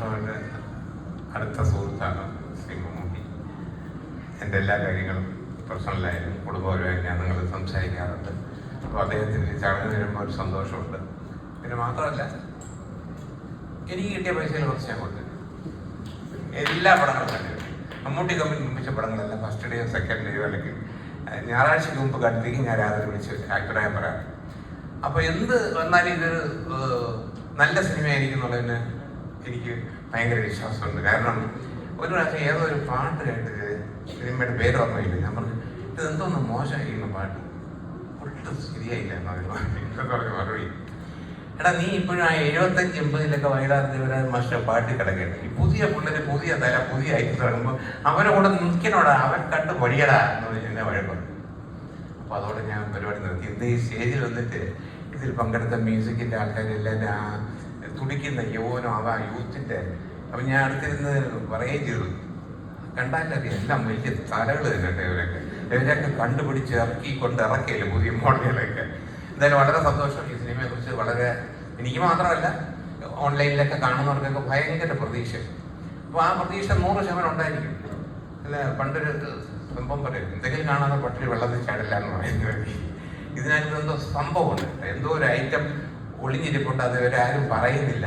ബാലകൃഷ്ണൻ്റെ അടുത്ത സുഹൃത്താണ് ശ്രീ മമ്മൂട്ടി. എൻ്റെ എല്ലാ കാര്യങ്ങളും പേഴ്സണലായാലും കുടുംബപരമായും ഞാൻ നിങ്ങൾ സംസാരിക്കാറുണ്ട്. അപ്പോൾ അദ്ദേഹത്തിന് ചടങ്ങ് വരുമ്പോൾ ഒരു സന്തോഷമുണ്ട്. പിന്നെ മാത്രമല്ല, എനിക്ക് കിട്ടിയ പൈസയിൽ കുറച്ച് ഞാൻ കൊടുത്തു. എല്ലാ പടങ്ങളും കണ്ടു. മമ്മൂട്ടി കമ്പനി നിർമ്മിച്ച പടങ്ങളെല്ലാം ഫസ്റ്റ് ഡേയോ സെക്കൻഡ് ഡേയോ അല്ലെങ്കിൽ ഞായറാഴ്ചക്ക് മുമ്പ് കണ്ടിരിക്കും. ഞാൻ രാത്രി വിളിച്ച് ആക്ടറായി പറയാം. അപ്പോൾ എന്ത് വന്നാലും ഇതൊരു നല്ല സിനിമയായിരിക്കും എന്നുള്ളതിന് എനിക്ക് ഭയങ്കര വിശ്വാസമുണ്ട്. കാരണം ഒരു പ്രാവശ്യം ഏതോ ഒരു പാട്ട് കേട്ട് സിനിമയുടെ പേര് ഓർമ്മയില്ല. ഞാൻ പറഞ്ഞു, ഇത് എന്തോന്ന് മോശമായിരിക്കുന്ന പാട്ട്, ഒട്ടും ശരിയായില്ല എന്നൊക്കെ പറഞ്ഞ മറുപടി. എടാ, നീ ഇപ്പോഴും ആ 75-80 വയലാർ ദേവരാജ് മാസ്റ്റർ പാട്ട് കിടക്കേണ്ട. ഈ പുതിയ പിള്ളേര് പുതിയ തല പുതിയ ഐറ്റം ഇറങ്ങുമ്പോൾ അവരെ കൂടെ നിൽക്കണോടാ, അവൻ കണ്ട് പൊടിയടാ എന്ന് എന്നെ വഴക്കുണ്ട്. അപ്പോൾ അതോടെ ഞാൻ പരിപാടി നിർത്തി. എന്ത് ഈ സ്റ്റേജിൽ വന്നിട്ട് ഇതിൽ പങ്കെടുത്ത മ്യൂസിക്കിൻ്റെ ആൾക്കാരെല്ലാം ആ തുടിക്കുന്ന യൗവനം അവ യൂത്തിൻ്റെ. അപ്പം ഞാൻ അടുത്തിരുന്ന് പറയുകയും ചെയ്തു, കണ്ടാലറിയാം എല്ലാം വലിയ തലകൾ തന്നെ. ഇവരൊക്കെ കണ്ടുപിടിച്ച് ഇറക്കിയില്ല പുതിയ മോഡലുകളൊക്കെ. എന്തായാലും വളരെ സന്തോഷം. ഈ സിനിമയെക്കുറിച്ച് വളരെ, എനിക്ക് മാത്രമല്ല ഓൺലൈനിലൊക്കെ കാണുന്നവർക്കൊക്കെ ഭയങ്കര പ്രതീക്ഷ. അപ്പോൾ ആ പ്രതീക്ഷ 100% ഉണ്ടായിരിക്കും. അല്ല, പണ്ടൊരു സംഭവം പറയും, എന്തെങ്കിലും കാണാതെ പട്ടിണി വെള്ളത്തിൽ ചാടില്ല എന്ന് പറയുന്നത്. ഇതിനകത്ത് എന്തോ സംഭവമുണ്ട്, എന്തോ ഒരു ഐറ്റം ഒളിഞ്ഞിരിപ്പുണ്ട്, അത് ഇവരാരും പറയുന്നില്ല.